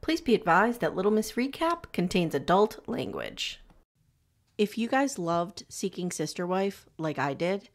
Please be advised that Little Miss Recap contains adult language. If you guys loved Seeking Sister Wife like I did,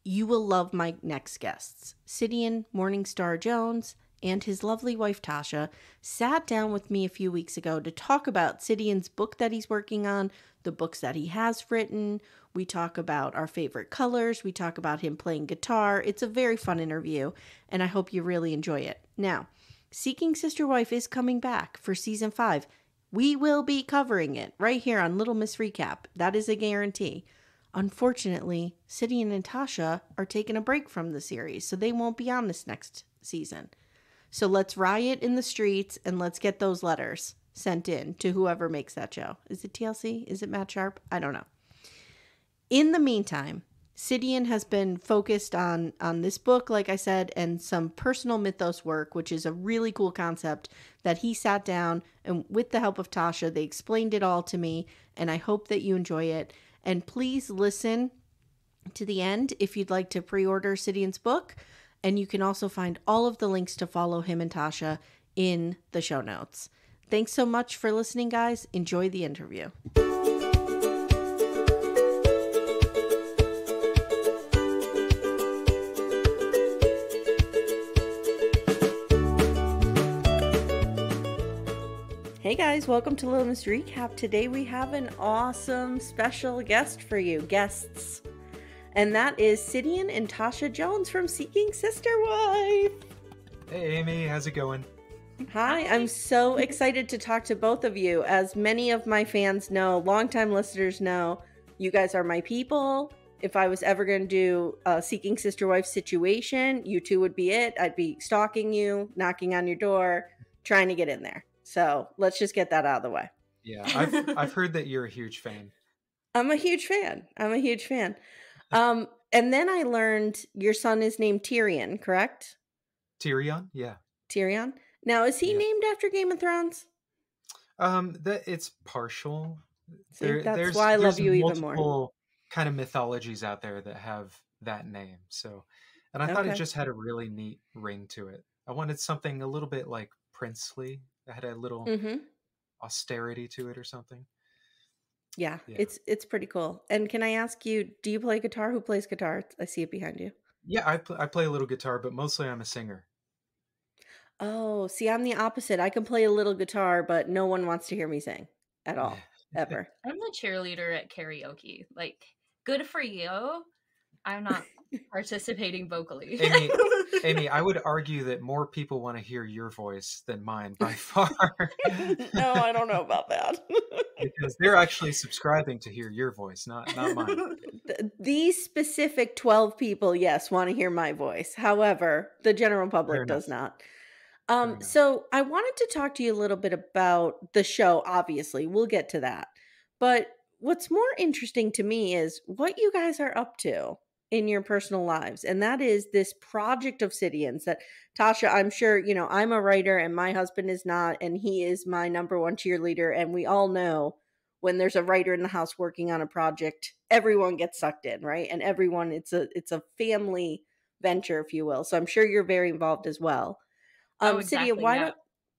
you will love my next guests. Sidian Morningstar Jones and his lovely wife Tosha sat down with me a few weeks ago to talk about Sidian's book that he's working on, the books that he has written. We talk about our favorite colors. We talk about him playing guitar. It's a very fun interview, and I hope you really enjoy it. Now, Seeking Sister Wife is coming back for season 5. We will be covering it right here on Little Miss Recap. That is a guarantee. Unfortunately, Sidian and Tosha are taking a break from the series, so they won't be on this next season. So let's riot in the streets and let's get those letters sent in to whoever makes that show. Is it TLC? Is it Matt Sharp? I don't know. In the meantime, Sidian has been focused on this book, like I said, and some personal mythos work, which is a really cool concept that he sat down and with the help of Tosha, they explained it all to me, and I hope that you enjoy it. And please listen to the end if you'd like to pre-order Sidian's book, and you can also find all of the links to follow him and Tosha in the show notes. Thanks so much for listening, guys. Enjoy the interview. Hey guys, welcome to Little Miss Recap. Today we have an awesome special guest for you, guests. And that is Sidian and Tosha Jones from Seeking Sister Wife. Hey Amy, how's it going? Hi, I'm so excited to talk to both of you. As many of my fans know, longtime listeners know, you guys are my people. If I was ever going to do a Seeking Sister Wife situation, you two would be it. I'd be stalking you, knocking on your door, trying to get in there. So let's just get that out of the way. Yeah, I've heard that you're a huge fan. I'm a huge fan. And then I learned your son is named Tyrion, correct? Tyrion? Yeah. Tyrion? Now, is he named after Game of Thrones? That it's partial. See, that's why I love you even more. Multiple kind of mythologies out there that have that name. So, and I thought it just had a really neat ring to it. I wanted something a little bit like princely. That had a little austerity to it or something. Yeah, it's pretty cool. And can I ask you, do you play guitar? Who plays guitar? I see it behind you. Yeah, I play a little guitar, but mostly I'm a singer. Oh, see, I'm the opposite. I can play a little guitar, but no one wants to hear me sing at all, ever. I'm the cheerleader at karaoke. Like, good for you. I'm not participating vocally. Amy, I would argue that more people want to hear your voice than mine by far. No, I don't know about that. Because they're actually subscribing to hear your voice, not mine. These specific 12 people, yes, want to hear my voice. However, the general public does not. So I wanted to talk to you a little bit about the show, obviously. We'll get to that. But what's more interesting to me is what you guys are up to in your personal lives. And that is this project of Sidian's that Tosha, I'm sure, you know, I'm a writer and my husband is not, and he is my number one cheerleader. And we all know when there's a writer in the house working on a project, everyone gets sucked in, right? And everyone, it's a family venture, if you will. So I'm sure you're very involved as well. Exactly, Sidian,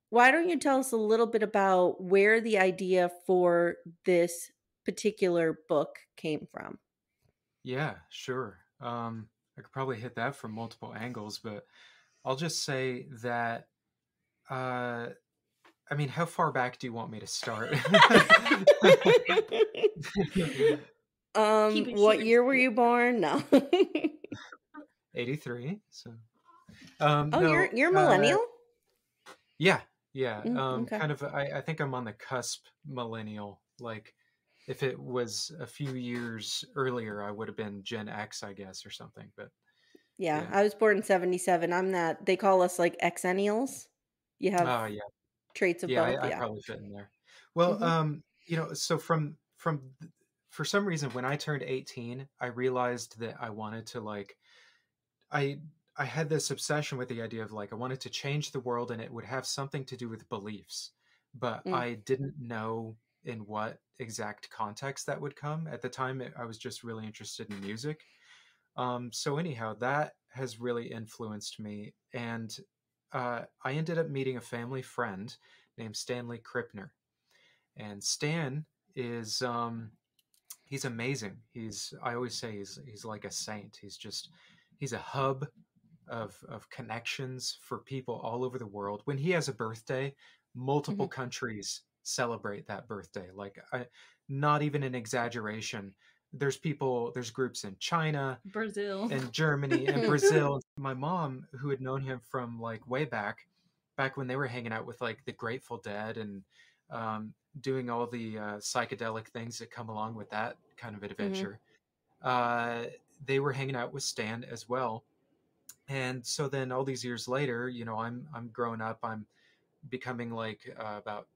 why don't you tell us a little bit about where the idea for this particular book came from? Yeah, sure. I could probably hit that from multiple angles, but I'll just say that, I mean, how far back do you want me to start? What year were you born? No. 83. So, no, you're millennial? Yeah. Okay. Kind of, I think I'm on the cusp millennial. Like, if it was a few years earlier, I would have been Gen X, I guess, or something. But yeah. I was born in 77. I'm that. They call us like Xennials. You have traits of both. I probably fit in there. Well, you know, so for some reason, when I turned 18, I realized that I wanted to I had this obsession with the idea of I wanted to change the world, and it would have something to do with beliefs, but I didn't know in what exact context that would come. At the time, I was just really interested in music. So anyhow, that has really influenced me. And I ended up meeting a family friend named Stanley Krippner. And Stan is he's amazing. I always say he's like a saint. He's a hub of connections for people all over the world. When he has a birthday, multiple countries celebrate that birthday. Like, not even an exaggeration. There's groups in China Brazil. and Germany and Brazil. My mom, who had known him from like way back when they were hanging out with like the Grateful Dead and um, doing all the psychedelic things that come along with that kind of adventure. They were hanging out with Stan as well. And so then all these years later, I'm growing up. I'm becoming like about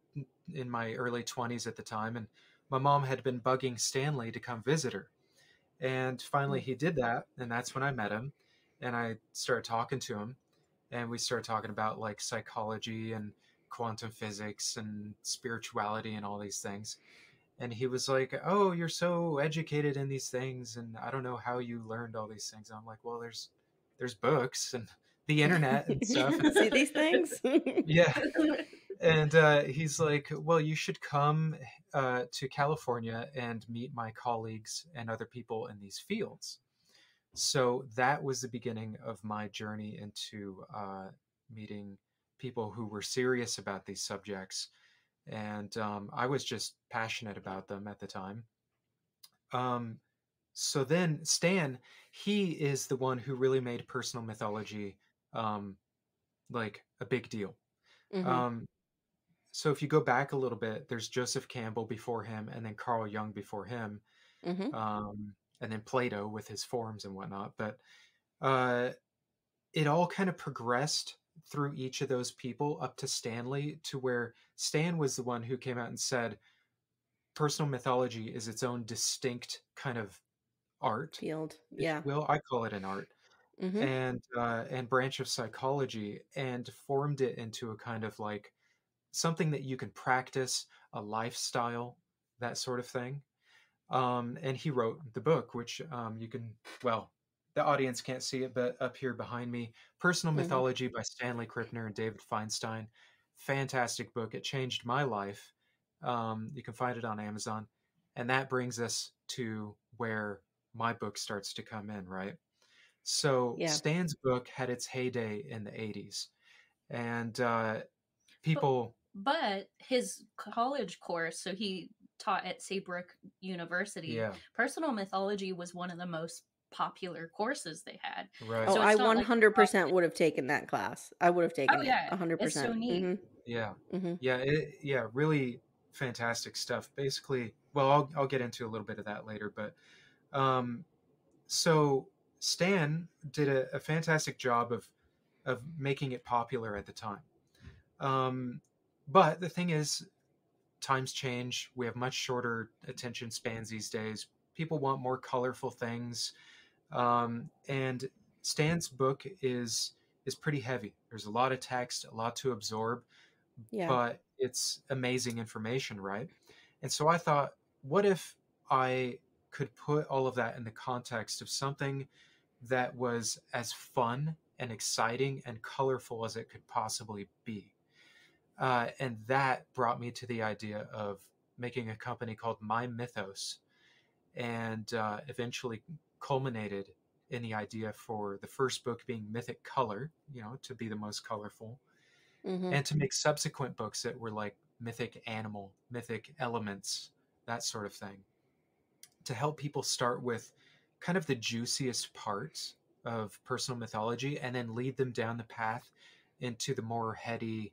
in my early 20s at the time, and my mom had been bugging Stanley to come visit her. And finally he did that, and that's when I met him, and I started talking to him, and we started talking about like psychology and quantum physics and spirituality and all these things. And he was like, "Oh, you're so educated in these things, and I don't know how you learned all these things." And I'm like, "Well, there's books and the internet and stuff." See these things? Yeah. And he's like, "Well, you should come to California and meet my colleagues and other people in these fields." So that was the beginning of my journey into meeting people who were serious about these subjects. And I was just passionate about them at the time. Um, so then Stan, he is the one who really made personal mythology um, like a big deal. Um, so if you go back a little bit, there's Joseph Campbell before him, and then Carl Jung before him, and then Plato with his forms and whatnot. But uh, it all kind of progressed through each of those people up to Stanley, to where Stan was the one who came out and said personal mythology is its own distinct kind of art Field. if Yeah. you will. I call it an art. And branch of psychology, and formed it into a kind of like something that you can practice, a lifestyle, that sort of thing. And he wrote the book, which you can, well, the audience can't see it, but up here behind me, Personal Mythology by Stanley Krippner and David Feinstein. Fantastic book. It changed my life. You can find it on Amazon. And that brings us to where my book starts to come in, right? So Yeah. Stan's book had its heyday in the 80s. And people... But his college course, so he taught at Saybrook University. Yeah. Personal mythology was one of the most popular courses they had. Right. Oh, So I it's not like 100% would have taken that class. I would have taken Oh, yeah. it 100%. It's so neat. Yeah. Yeah, really fantastic stuff. Basically, well, I'll get into a little bit of that later, but so Stan did a fantastic job of making it popular at the time. But the thing is, times change. We have much shorter attention spans these days. People want more colorful things. And Stan's book is pretty heavy. There's a lot of text, a lot to absorb, but it's amazing information, right? And so I thought, what if I could put all of that in the context of something that was as fun and exciting and colorful as it could possibly be? And that brought me to the idea of making a company called My Mythos, and eventually culminated in the idea for the first book being Mythic Color, to be the most colorful, and to make subsequent books that were like Mythic Animal, Mythic Elements, that sort of thing, to help people start with kind of the juiciest parts of personal mythology and then lead them down the path into the more heady,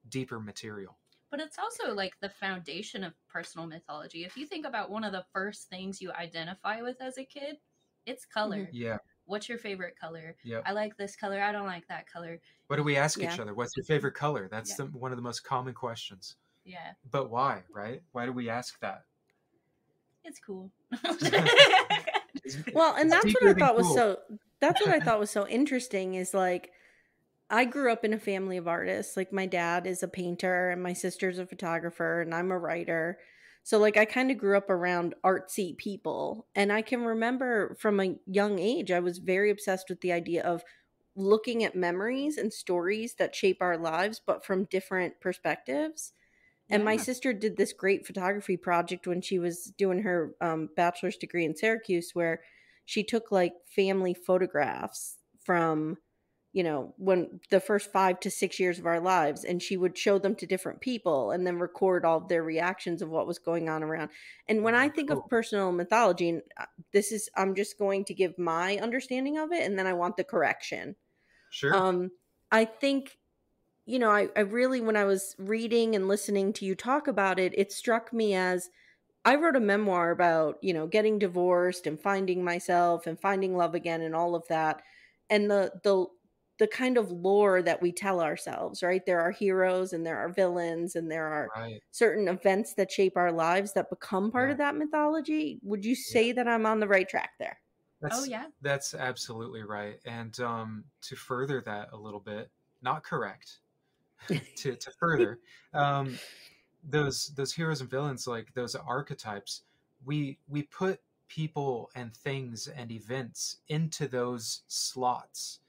deeper material. But it's also like the foundation of personal mythology. If you think about one of the first things you identify with as a kid, it's color. Yeah. What's your favorite color? Yep. I like this color. I don't like that color. What do we ask each other? What's your favorite color? That's one of the most common questions. Yeah. But why, right? Why do we ask that? It's cool. Well, and that's what I thought was that's what I thought was so interesting is like, I grew up in a family of artists. Like my dad is a painter and my sister's a photographer and I'm a writer. So like I kind of grew up around artsy people. And I can remember from a young age, I was very obsessed with the idea of looking at memories and stories that shape our lives, but from different perspectives. And my Yeah. sister did this great photography project when she was doing her bachelor's degree in Syracuse, where she took like family photographs from, you know, when the first 5 to 6 years of our lives, and she would show them to different people and then record all of their reactions of what was going on around. And when I Oh, think of cool. personal mythology, and I'm just going to give my understanding of it, and then I want the correction. Sure. Um, I think, you know, I really, when I was reading and listening to you talk about it, it struck me as I wrote a memoir about, you know, getting divorced and finding myself and finding love again and all of that. And the kind of lore that we tell ourselves, right? There are heroes and there are villains and there are Right. certain events that shape our lives that become part Yeah. of that mythology. Would you Yeah. say that I'm on the right track there? Oh That's yeah. that's absolutely right. And to further that a little bit, not correct, to further, um, those heroes and villains, like those archetypes, we put people and things and events into those slots.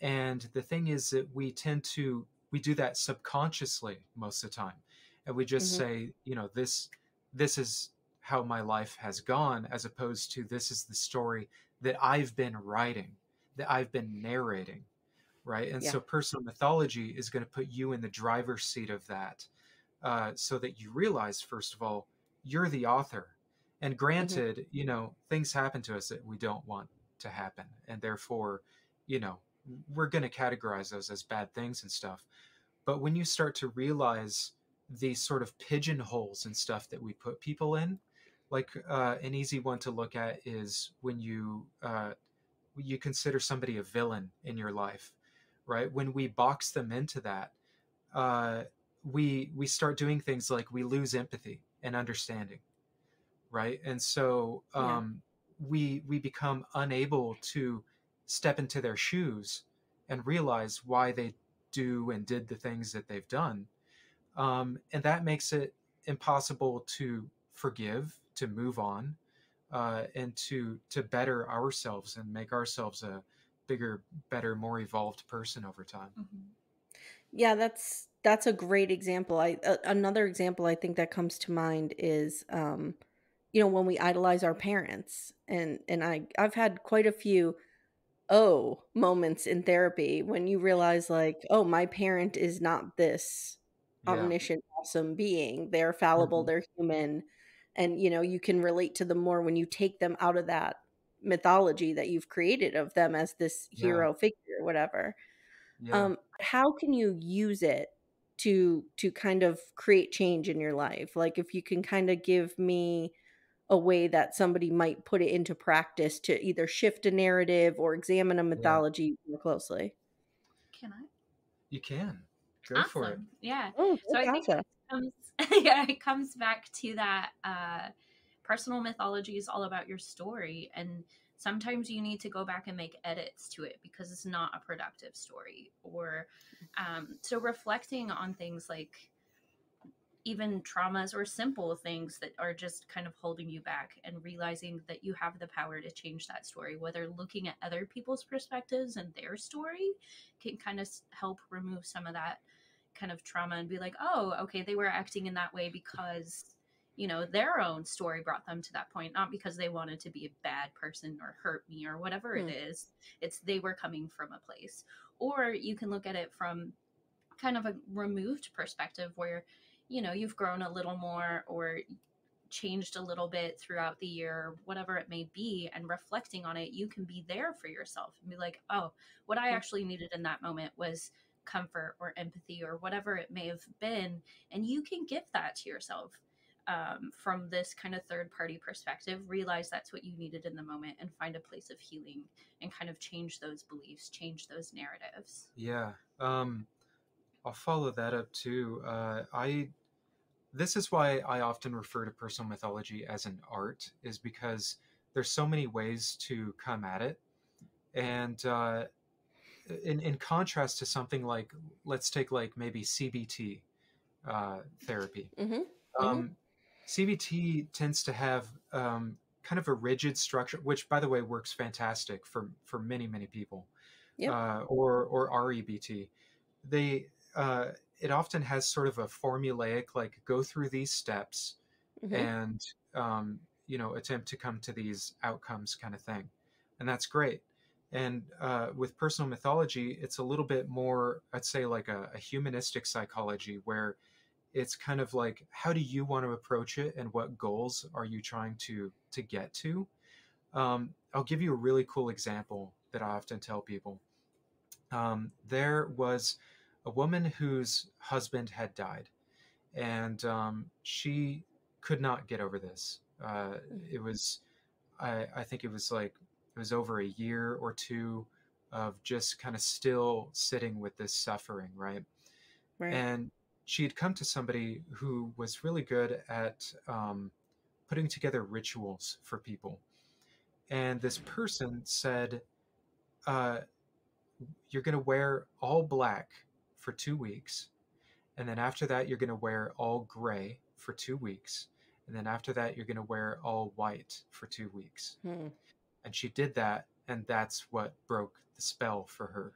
And the thing is that we do that subconsciously most of the time. And we just Hmm. say, you know, this is how my life has gone, as opposed to this is the story that I've been writing, that I've been narrating, right? And Yeah. so personal mythology is going to put you in the driver's seat of that, so that you realize, first of all, you're the author. And Hmm. granted, you know, things happen to us that we don't want to happen. And therefore, you know, we're going to categorize those as bad things and stuff. But when you start to realize these sort of pigeonholes and stuff that we put people in, like an easy one to look at is when you consider somebody a villain in your life, right? When we box them into that, uh, we start doing things like we lose empathy and understanding, right? And so Yeah. we become unable to step into their shoes and realize why they do and did the things that they've done, and that makes it impossible to forgive, to move on, and to better ourselves and make ourselves a bigger, better, more evolved person over time. Hmm. Yeah, that's a great example. Another example I think that comes to mind is you know, when we idolize our parents. And I've had quite a few moments in therapy when you realize like, oh, my parent is not this Yeah. omniscient awesome being. They're fallible, Hmm. they're human. And you know, you can relate to them more when you take them out of that mythology that you've created of them as this Yeah. hero figure or whatever. Yeah. How can you use it to kind of create change in your life? Like, if you can kind of give me a way that somebody might put it into practice to either shift a narrative or examine a Yeah. mythology more closely. Can I? You can go for it. Awesome. Yeah. Oh, So good, I think Tasha. this comes yeah, it comes back to that personal mythology is all about your story, and sometimes you need to go back and make edits to it because it's not a productive story. Or so reflecting on things like even traumas or simple things that are just kind of holding you back, and realizing that you have the power to change that story, whether looking at other people's perspectives and their story can kind of help remove some of that kind of trauma, and be like, oh, okay, they were acting in that way because, you know, their own story brought them to that point, not because they wanted to be a bad person or hurt me or whatever it Hmm. is. It's they were coming from a place. Or you can look at it from kind of a removed perspective where, you know, you've grown a little more or changed a little bit throughout the year, whatever it may be, and reflecting on it, you can be there for yourself and be like, oh, what I Hmm. actually needed in that moment was comfort or empathy or whatever it may have been. And you can give that to yourself, from this kind of third party perspective, realize that's what you needed in the moment and find a place of healing and kind of change those beliefs, change those narratives. Yeah. I'll follow that up too. I This is why I often refer to personal mythology as an art, is because there's so many ways to come at it. And in contrast to something like, let's take like maybe CBT therapy. Hmm. Hmm. Um, CBT tends to have kind of a rigid structure, which, by the way, works fantastic for many, many people. Yep. or REBT. They it often has sort of a formulaic, like, go through these steps Mm-hmm. and attempt to come to these outcomes kind of thing, and that's great. And with personal mythology, it's a little bit more, I'd say, like a humanistic psychology, where it's kind of like, how do you want to approach it, and what goals are you trying to get to? I'll give you a really cool example that I often tell people. There was a woman whose husband had died, and she could not get over this. It was, I think it was like, it was over a year or two of just kind of still sitting with this suffering, right? Right. And she had come to somebody who was really good at putting together rituals for people. And this person said, uh, you're going to wear all black for 2 weeks. And then after that, you're going to wear all gray for 2 weeks. And then after that, you're going to wear all white for 2 weeks. Hmm. And she did that. And that's what broke the spell for her.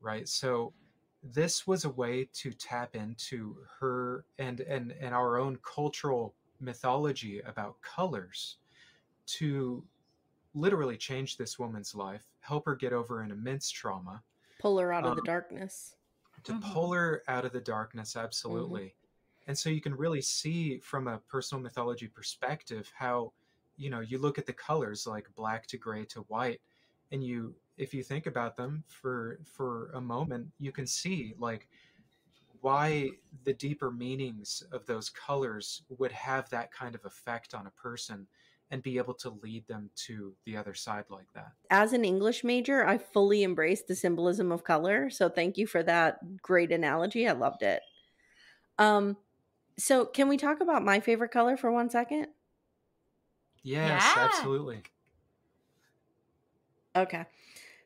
Right. So this was a way to tap into her and our own cultural mythology about colors, to literally change this woman's life, help her get over an immense trauma, Pull her out of the um, darkness. to Mhm. pull her out of the darkness. Absolutely. And so you can really see from a personal mythology perspective how, you look at the colors, like black to gray to white, and if you think about them for a moment, you can see, like, why the deeper meanings of those colors would have that kind of effect on a person and be able to lead them to the other side like that. As an English major, I fully embraced the symbolism of color. So thank you for that great analogy. I loved it. So can we talk about my favorite color for 1 second? Yes, Yeah. absolutely. Okay.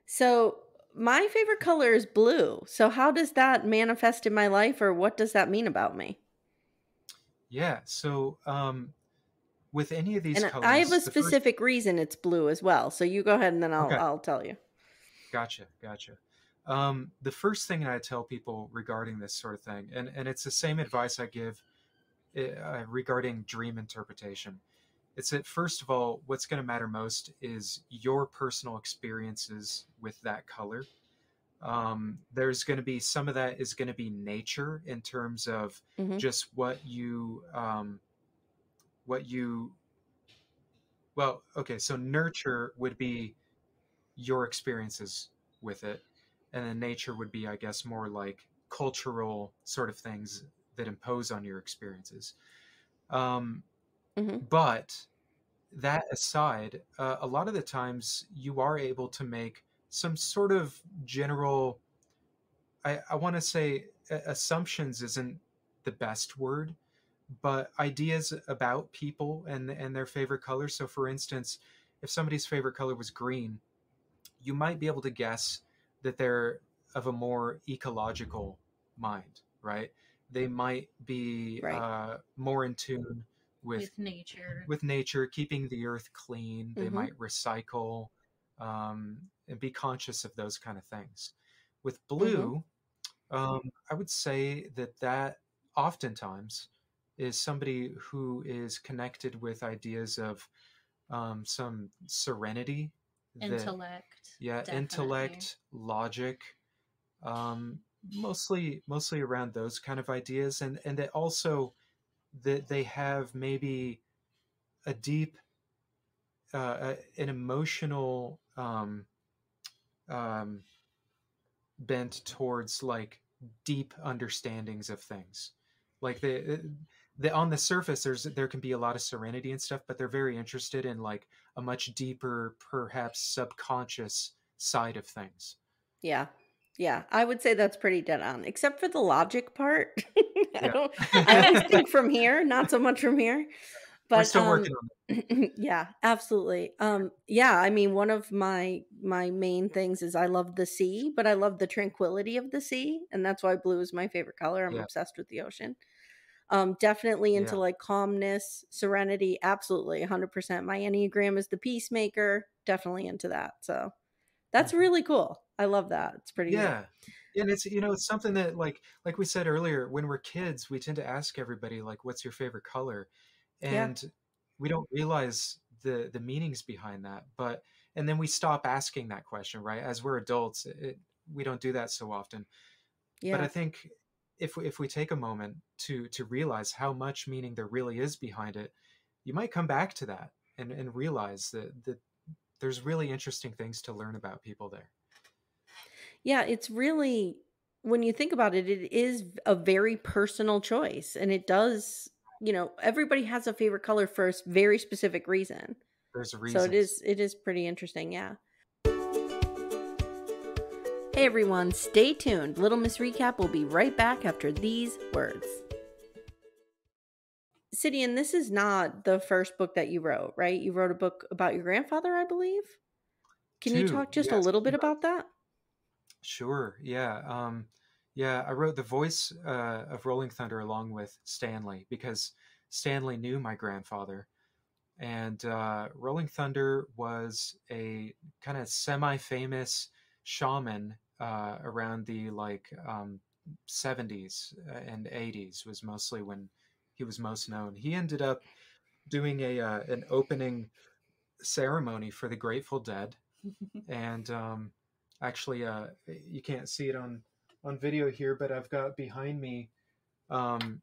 So my favorite color is blue. So how does that manifest in my life, or what does that mean about me? Yeah. So with any of these And I have a colors, the first. specific reason it's blue as well. So you go ahead and then Okay. I'll tell you. Gotcha. The first thing I tell people regarding this sort of thing, and it's the same advice I give regarding dream interpretation. It's that, first of all, what's going to matter most is your personal experiences with that color. There's going to be some of that is going to be nature, in terms of Mm-hmm. just what you. Well, okay, so nurture would be your experiences with it, and then nature would be, I guess, more like cultural sort of things that impose on your experiences. Um, Mm-hmm. but that aside, a lot of the times you are able to make some sort of general, I want to say, assumptions isn't the best word, but ideas about people and their favorite color. So for instance, if somebody's favorite color was green, you might be able to guess that they're of a more ecological mind, right? They might be Right. more in tune with With nature. nature, keeping the earth clean. They Mm-hmm. might recycle, and be conscious of those kind of things. With Mm-hmm. blue, I would say that oftentimes is somebody who is connected with ideas of some serenity, that, Intellect. yeah, Definitely. intellect, logic, um, mostly around those kind of ideas, and that also that they have maybe a deep, an emotional, um, bent towards, like, deep understandings of things. Like, the on the surface, there can be a lot of serenity and stuff, but they're very interested in, like, a much deeper, perhaps subconscious side of things. Yeah. Yeah. I would say that's pretty dead on, except for the logic part. I Yeah. don't I always think from here, not so much from here. We're But still working on yeah, absolutely. Yeah, I mean, one of my main things is I love the sea, but I love the tranquility of the sea, and that's why blue is my favorite color. it. I'm Yeah. obsessed with the ocean. Definitely into Yeah. like calmness, serenity, absolutely 100%. My Enneagram is the peacemaker, definitely into that. So, that's Mhm. really cool. I love that. It's pretty neat. Yeah. And it's, it's something that like we said earlier, when we're kids, we tend to ask everybody like, what's your favorite color? Yeah. And we don't realize the meanings behind that. And then we stop asking that question, right? As we're adults, we don't do that so often. But Yeah. I think if we take a moment to realize how much meaning there really is behind it, you might come back to that and realize that there's really interesting things to learn about people there. Yeah, it's really, when you think about it, it is a very personal choice. And it does, everybody has a favorite color for a very specific reason. There's So reasons. it is pretty interesting, yeah. Hey everyone, stay tuned. Little Miss Recap will be right back after these words. Sidian, this is not the first book that you wrote, right? You wrote a book about your grandfather, I believe. Can you talk just a Yes, little bit about that? sure. Yeah. I wrote the voice of Rolling Thunder along with Stanley because Stanley knew my grandfather. And Rolling Thunder was a kind of semi-famous shaman around the 70s and 80s was mostly when he was most known. He ended up doing an opening ceremony for the Grateful Dead, and actually, you can't see it on video here, but I've got behind me um,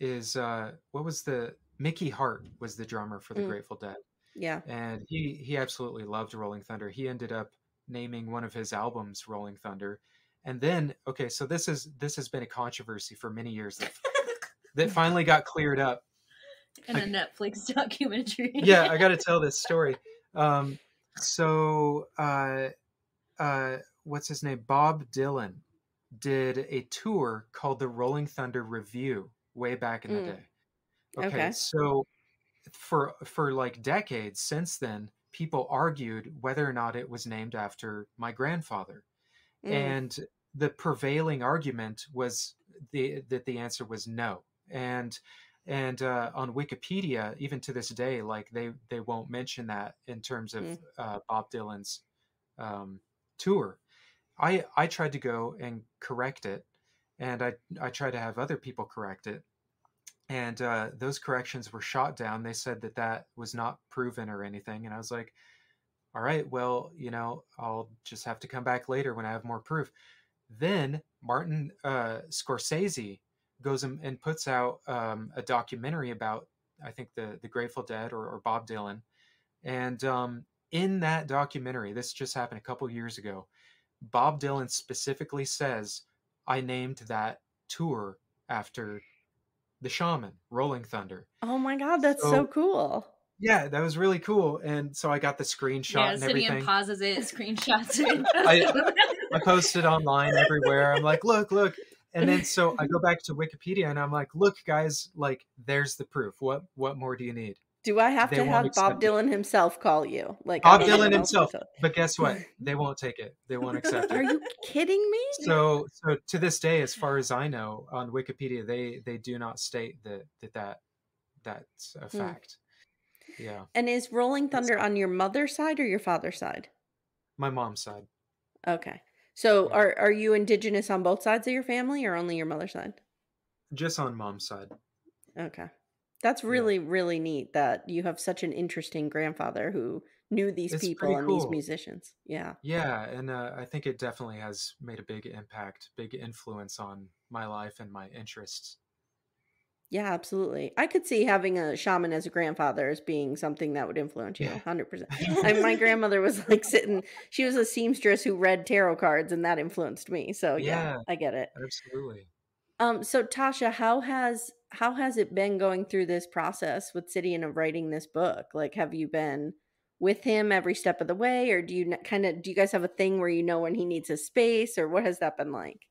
is what was the Mickey Hart was the drummer for the Grateful Dead, Yeah. and he absolutely loved Rolling Thunder. He ended up naming one of his albums Rolling Thunder, and then so this has been a controversy for many years that finally got cleared up. In a Netflix documentary. Yeah, I got to tell this story. What's his name? Bob Dylan did a tour called the Rolling Thunder Review way back in the day. Okay, so for like decades since then, people argued whether or not it was named after my grandfather. And the prevailing argument was that the answer was no. And on Wikipedia, even to this day, like they won't mention that in terms of Bob Dylan's tour. I tried to go and correct it, and I tried to have other people correct it, and those corrections were shot down. They said that was not proven or anything, and I was like, all right, well, I'll just have to come back later when I have more proof. Then Martin Scorsese goes and puts out a documentary about, I think, the Grateful Dead or Bob Dylan. And in that documentary, this just happened a couple years ago, Bob Dylan specifically says, I named that tour after the shaman, Rolling Thunder. Oh my God, that's so cool. Yeah, that was really cool. And so I got the screenshot and everything. Sidian pauses it, screenshots it. I posted online everywhere. I'm like, look. And then so I go back to Wikipedia and I'm like, look, guys, like there's the proof. What more do you need? Do I have to have Bob Dylan himself call you? Like Bob Dylan himself. But guess what? They won't take it. They won't accept it. Are you kidding me? So to this day, as far as I know, on Wikipedia, they do not state that's a fact. Yeah. And is Rolling Thunder on your mother's side or your father's side? My mom's side. Okay. So are you indigenous on both sides of your family or only your mother's side? Just on mom's side. Okay. That's really, really neat that you have such an interesting grandfather who knew these people and these musicians. Yeah. Yeah. And I think it definitely has made a big impact, big influence on my life and my interests. Yeah, absolutely. I could see having a shaman as a grandfather as being something that would influence you 100%. I mean, my grandmother was like she was a seamstress who read tarot cards and that influenced me. So yeah, I get it. Absolutely. So Tosha, how has it been going through this process with Sidian of writing this book? Like, have you been with him every step of the way, or do you guys have a thing where you know when he needs a space, or what has that been like?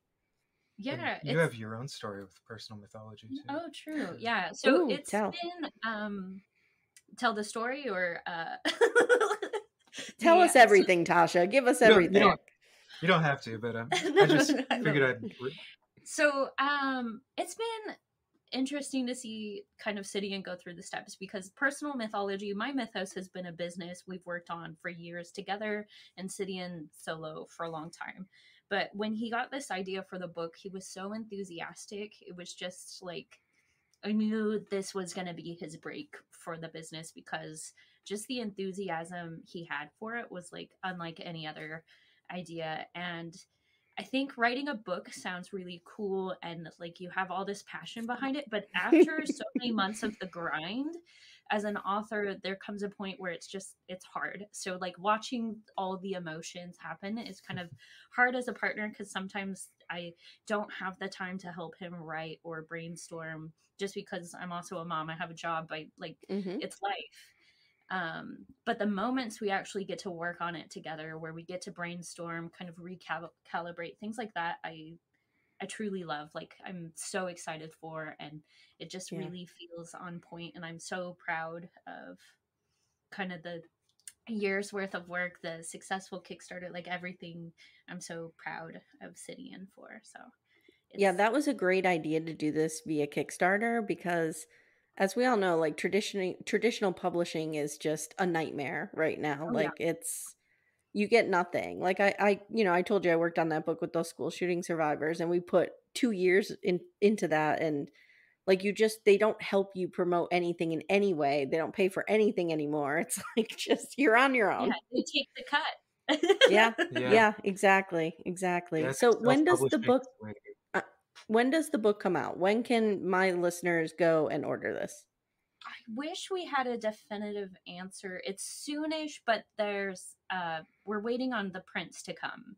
Yeah, and you have your own story with personal mythology too. Oh, true. Yeah. So it's been tell the story or tell us everything, Tosha. Give us everything. You don't have to, but I just figured I'd. So it's been interesting to see kind of Sidian go through the steps, because personal mythology, my mythos has been a business we've worked on for years together, and Sidian solo for a long time. But when he got this idea for the book, he was so enthusiastic. It was just like, I knew this was going to be his break for the business, because just the enthusiasm he had for it was like unlike any other idea. And I think writing a book sounds really cool and like you have all this passion behind it. But after so many months of the grind as an author, there comes a point where it's hard. So, like, watching all the emotions happen is kind of hard as a partner, because sometimes I don't have the time to help him write or brainstorm, just because I'm also a mom. I have a job. It's life. But the moments we actually get to work on it together, where we get to brainstorm, kind of recalibrate things like that, I truly love. Like, I'm so excited for, and it just really feels on point. And I'm so proud of kind of the years worth of work, the successful Kickstarter, like everything. I'm so proud of Sidian for. So yeah, that was a great idea to do this via Kickstarter, because as we all know, like traditional publishing is just a nightmare right now. Oh yeah. Like, it's, you get nothing. Like, I told you I worked on that book with those school shooting survivors, and we put 2 years into that, and like, they don't help you promote anything in any way. They don't pay for anything anymore. It's like, just, you're on your Yeah, own. they take the cut. Yeah. Yeah. Yeah, exactly. Yeah, I So think self-publishing is the way to go. when does the book come out? When can my listeners go and order this? I wish we had a definitive answer. It's soonish, but we're waiting on the prints to come.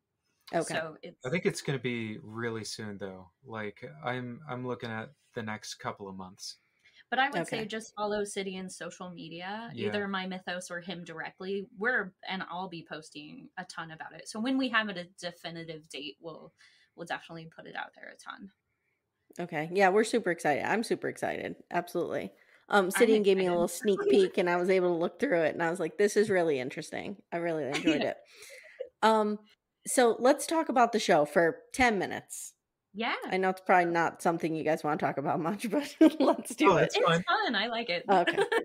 Okay. So I think it's going to be really soon, though. Like, I'm looking at the next couple of months. But I would say just follow Sidian's social media, either my mythos or him directly. And I'll be posting a ton about it. So when we have a definitive date, we'll definitely put it out there a ton. Okay. Yeah, we're super excited. I'm super excited. Absolutely. Sidian gave me a little sneak peek, and I was able to look through it, and I was like, this is really interesting. I really enjoyed it. So let's talk about the show for 10 minutes. Yeah. I know it's probably not something you guys want to talk about much, but let's do it. It's fun. I like it.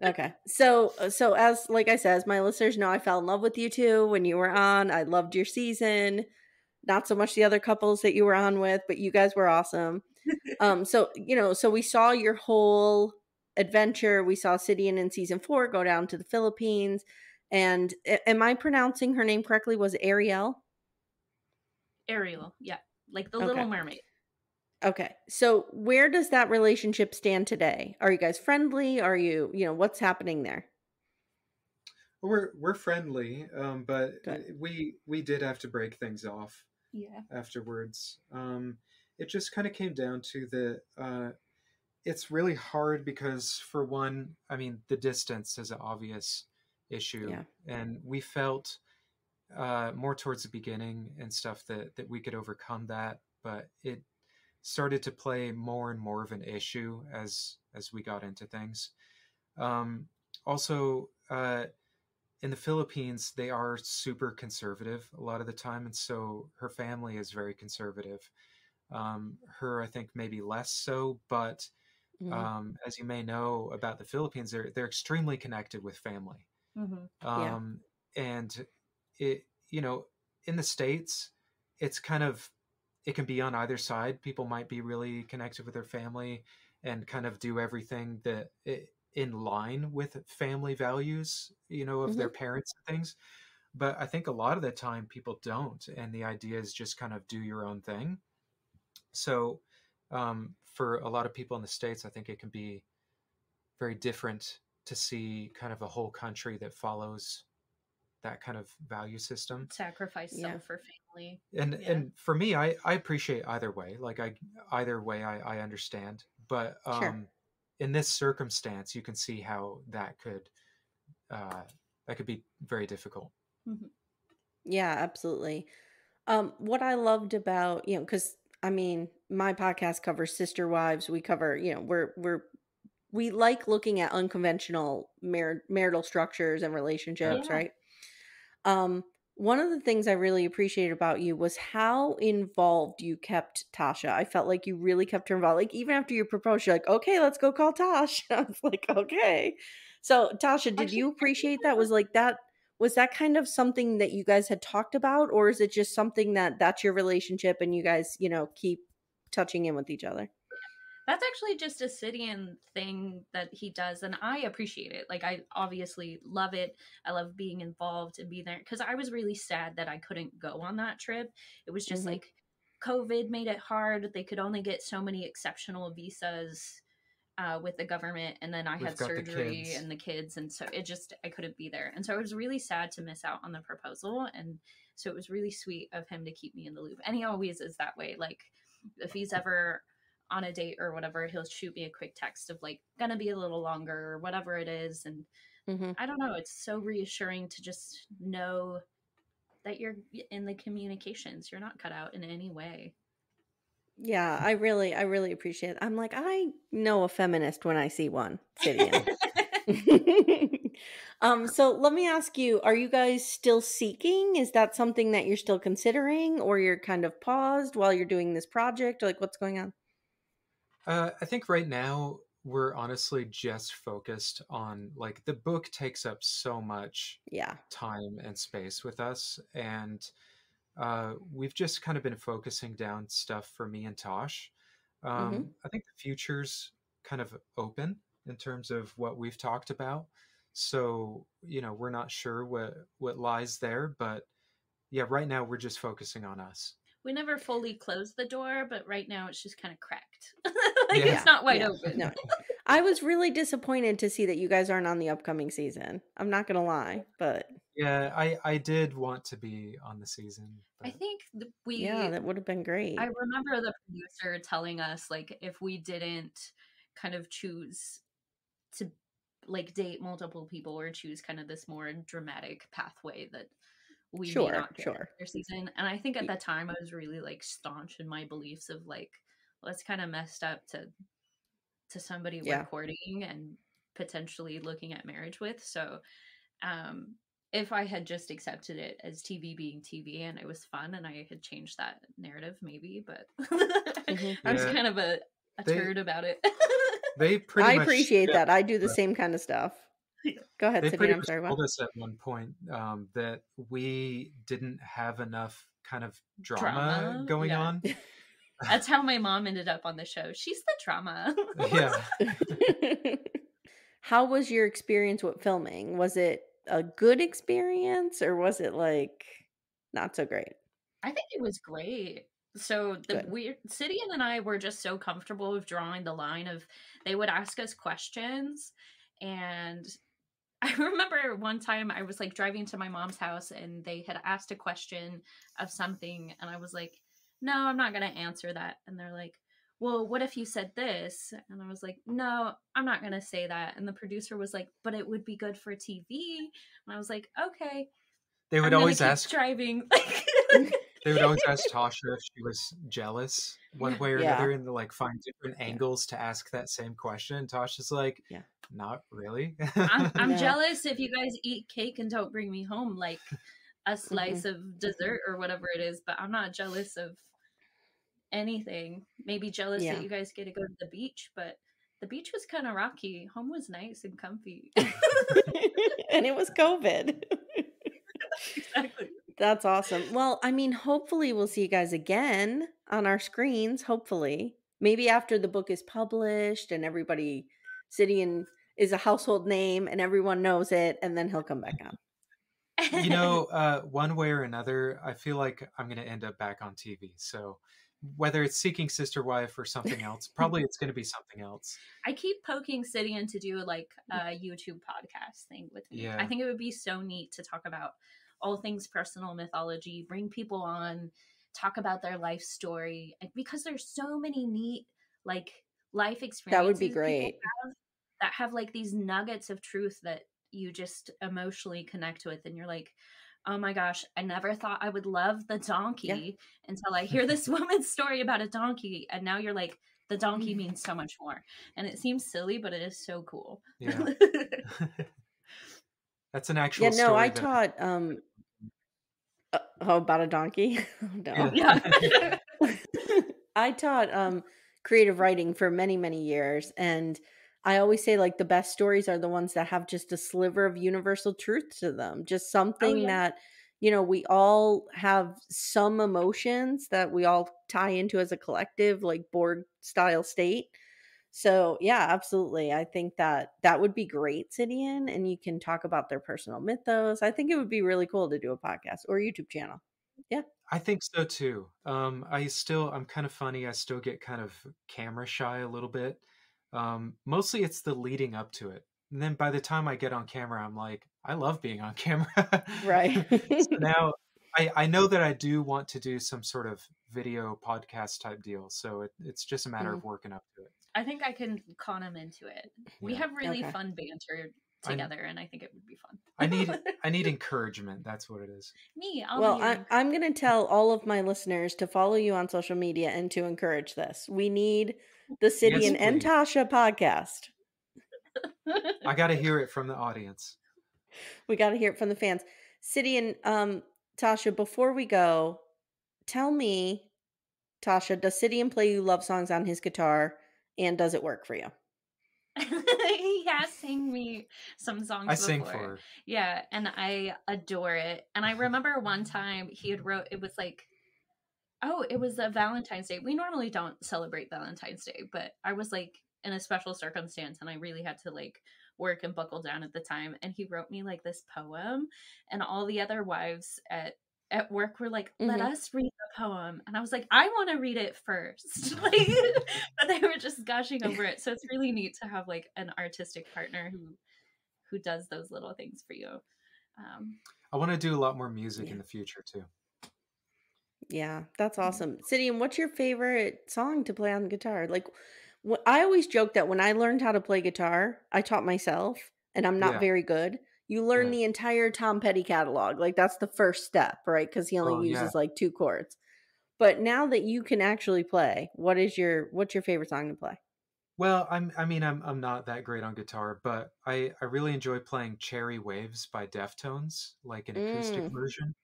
Okay. So as, like I said, as my listeners know, I fell in love with you two when you were on. I loved your season. Not so much the other couples that you were on with, but you guys were awesome. So we saw your whole adventure. We saw Sidian in season 4 go down to the Philippines. And am I pronouncing her name correctly? Was it Ariel? Ariel, yeah. Like the Little Mermaid. Okay. So where does that relationship stand today? Are you guys friendly? Are you, what's happening there? Well, we're friendly, but we did have to break things off afterwards. It just kind of came down to it's really hard because, for one, I mean, the distance is an obvious issue. Yeah. And we felt more towards the beginning and stuff that we could overcome that, but it started to play more and more of an issue as we got into things. Also, in the Philippines, they are super conservative a lot of the time, and so her family is very conservative. Her, I think, maybe less so, but as you may know about the Philippines, they're extremely connected with family. And it, in the States, it's kind of, it can be on either side. People might be really connected with their family and kind of do everything that in line with family values, of their parents and things. But I think a lot of the time people don't. And the idea is just kind of do your own thing. So for a lot of people in the States, I think it can be very different to see kind of a whole country that follows that kind of value system. Sacrifice self for family. And for me, I appreciate either way. Like, either way I understand. But in this circumstance, you can see how that could be very difficult. Yeah, absolutely. What I loved about, because I mean, my podcast covers sister wives. We cover, we like looking at unconventional marital structures and relationships, right? One of the things I really appreciated about you was how involved you kept Tasha. I felt like you really kept her involved. Like even after you proposed, you're like, okay, let's go call Tosh. I was like, okay. So Tasha, did Actually, you appreciate that? Was that kind of something that you guys had talked about, or is it just something that's your relationship and you guys, keep touching in with each other? that's actually just a Sidian thing that he does, and I appreciate it. Like, I obviously love it. I love being involved and being there because I was really sad that I couldn't go on that trip. It was just Mm-hmm. like COVID made it hard. They could only get so many exceptional visas with the government, and then I We've had got the surgery kids. and the kids, and so I couldn't be there, and so it was really sad to miss out on the proposal, and so it was really sweet of him to keep me in the loop, and he always is that way. Like if he's ever on a date or whatever, he'll shoot me a quick text of like gonna be a little longer or whatever it is, and Mm-hmm. I don't know, it's so reassuring to just know that you're in the communications, you're not cut out in any way. Yeah, I really appreciate it. I'm like, I know a feminist when I see one, Sidian. So let me ask you, are you guys still seeking? Is that something that you're still considering, or you're kind of paused while you're doing this project? Like what's going on? I think right now we're honestly just focused on like the book takes up so much Yeah. time and space with us, and we've just kind of been focusing down stuff for me and Tosh. Mm-hmm. I think the future's kind of open in terms of what we've talked about. So, we're not sure what lies there, but yeah, right now we're just focusing on us. We never fully closed the door, but right now it's just kind of cracked. Like Yeah. it's Yeah. not wide Yeah. open. No. I was really disappointed to see that you guys aren't on the upcoming season. I'm not gonna lie, but Yeah, I did want to be on the season, I but think yeah, that would have been I great. remember the producer telling us like if we didn't kind of choose to like date multiple people or choose kind of this more dramatic pathway that we may Sure, not get sure. another season. And I think at Y- that time I was really like staunch in my beliefs of like, well, it's kind of messed up to somebody we're Yeah. courting and potentially looking at marriage with. So um if I had just accepted it as TV being TV and it was fun and I had changed that narrative maybe, but Mhm. I was yeah, kind of a they turd about it. they pretty I much appreciate yeah, that. I do the same kind of stuff. Go ahead, they Sydney. pretty I'm much sorry. What? told us at one point that we didn't have enough kind of drama Drama. going Yeah. on. That's how my mom ended up on the show. She's the drama. Yeah. How was your experience with filming? Was it a good experience or was it like not so great? I think it was great. So the Good. weird Sidian and I were just so comfortable with drawing the line of they would ask us questions, and I remember one time I was like driving to my mom's house and they had asked a question of something and I was like, "No, I'm not going to answer that." And they're like, "Well, what if you said this?" And I was like, "No, I'm not going to say that." And the producer was like, "But it would be good for TV." And I was like, "Okay, They would I'm going to always keep ask driving." they would always ask Tasha if she was jealous one way or Yeah. another and like find different Yeah. angles to ask that same question. Tasha's like, Yeah. not really. I'm No. jealous if you guys eat cake and don't bring me home like a Mm-mm. slice of dessert or whatever it is, but I'm not jealous of anything. Maybe jealous that Yeah. you guys get to go to the beach, but the beach was kind of rocky. Home was nice and comfy. And it was COVID. Exactly. That's awesome. Well, I mean, hopefully we'll see you guys again on our screens. Hopefully. Maybe after the book is published and everybody, Sidian is a household name and everyone knows it, and then he'll come back on. One way or another, I feel like I'm going to end up back on TV. So whether it's Seeking Sister Wife or something else, probably it's going to be something else. I keep poking Sidian to do like a YouTube podcast thing with me. Yeah. I think it would be so neat to talk about all things personal mythology, bring people on, talk about their life story, because there's so many neat like life That would be experiences people great. have that have like these nuggets of truth that you just emotionally connect with, and you're like, oh my gosh, I never thought I would love the Yeah. donkey until I hear this woman's story about a donkey, and now you're like, the donkey means so much more. And it seems silly, but it is so cool. Yeah. That's an Yeah, actual no, I story that taught about a donkey? Oh, no. Yeah. I taught creative writing for many, many years, and I always say like the best stories are the ones that have just a sliver of universal truth to them. Just Oh something yeah. that, you know, we all have some emotions that we all tie into as a collective, like board style state. So, yeah, absolutely. I think that that would be great, Sidian, and you can talk about their personal mythos. I think it would be really cool to do a podcast or a YouTube channel. Yeah. I think so too. I'm kind of funny. I still get kind of camera shy a little bit. Mostly it's the leading up to it. And then by the time I get on camera, I'm like, I love being on camera. Right. So now I know that I do want to do some sort of video podcast type deal. So it's just a matter Mhm. of working up to it. I think I can con him into it. We Yeah. have really Okay. fun banter together, and I think it would be fun. I need encouragement. That's what it is. Me, I'll Well, be your I'm going to tell all of my listeners to follow you on social media and to encourage this. We need the Yes, Sidian and please. Tosha podcast. I got to hear it from the audience. We got to hear it from the fans. Sidian, Tosha, before we go, tell me, Tosha, does Sidian play you love songs on his guitar, and does it work for you? He has sang me some songs I sing before. for her. Yeah, and I adore it. And I remember one time he had wrote, it was like, oh, it was a Valentine's Day. We normally don't celebrate Valentine's Day, but I was like in a special circumstance and I really had to like work and buckle down at the time. And he wrote me like this poem, and all the other wives at work were like, let us read the poem. And I was like, I want to read it first. Like, but they were just gushing over it. So it's really neat to have like an artistic partner who does those little things for you. I want to do a lot more music Yeah. in the future too. Yeah, that's awesome. Sidian, what's your favorite song to play on the guitar? Like, I always joke that when I learned how to play guitar, I taught myself, and I'm not Yeah. very good. You learn Yeah. the entire Tom Petty catalog. Like, that's the first step, right? Because he only Oh, yeah. uses like 2 chords. But now that you can actually play, what's your favorite song to play? Well, I'm not that great on guitar, but I really enjoy playing Cherry Waves by Deftones, like an acoustic version.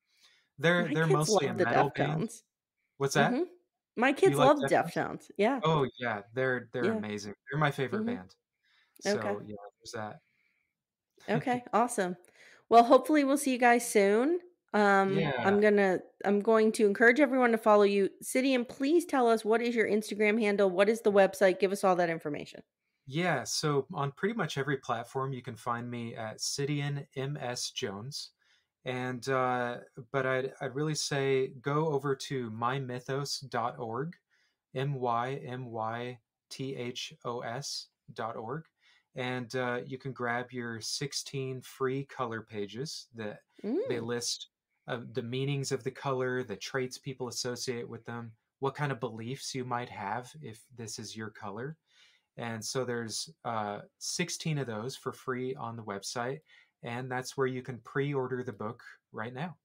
My They're kids mostly a love the metal band. Deftones. What's that? Mhm. My You kids like love Deftones? Deftones. Yeah. Oh yeah, they're Yeah. amazing. They're my favorite Mhm. band. Okay. So yeah, there's that. Okay, awesome. Well, hopefully we'll see you guys soon. Yeah. I'm going to encourage everyone to follow you. Sidian, please tell us, what is your Instagram handle? What is the website? Give us all that information. Yeah, so on pretty much every platform you can find me at Sidian MS Jones. And but I'd really say go over to mymythos.org, mymythos.org, and you can grab your 16 free color pages that they list the meanings of the color, the traits people associate with them, what kind of beliefs you might have if this is your color. And so there's 16 of those for free on the website, and that's where you can pre-order the book right now.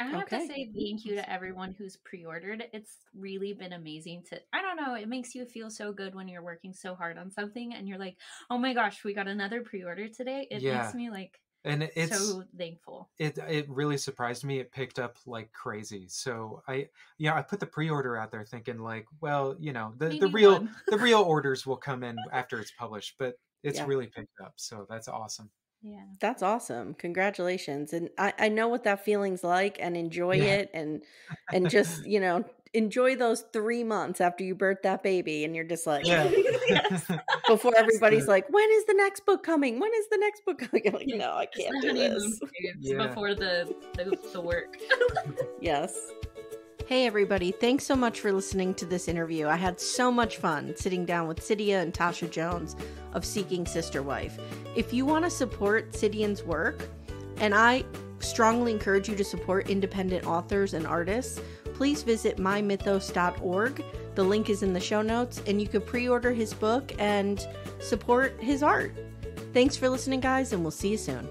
I have to Okay. say thank you to everyone who's pre-ordered. It's really been amazing to, I don't know, it makes you feel so good when you're working so hard on something and you're like, oh my gosh, we got another pre-order today. It Yeah. makes me like And it's so thankful. It really surprised me. It picked up like crazy. So I put the pre-order out there thinking like, well, you know, the Maybe real one. the real orders will come in after it's published, but it's Yeah. really picked up. So that's awesome. Yeah. That's awesome. Congratulations. And I know what that feeling's like, and enjoy Yeah. it, and just, you know, enjoy those 3 months after you birth that baby, and you're just like, Yeah. Yes. before everybody's like, when is the next book coming? When is the next book coming? You're like, no, I It's can't the do honeymoon this. phase Yeah. before the work. Yes. Hey everybody, thanks so much for listening to this interview. I had so much fun sitting down with Sidian and Tosha Jones of Seeking Sister Wife. If you want to support Sidian's work, and I strongly encourage you to support independent authors and artists, please visit mymythos.org. The link is in the show notes, and you can pre-order his book and support his art. Thanks for listening, guys, and we'll see you soon.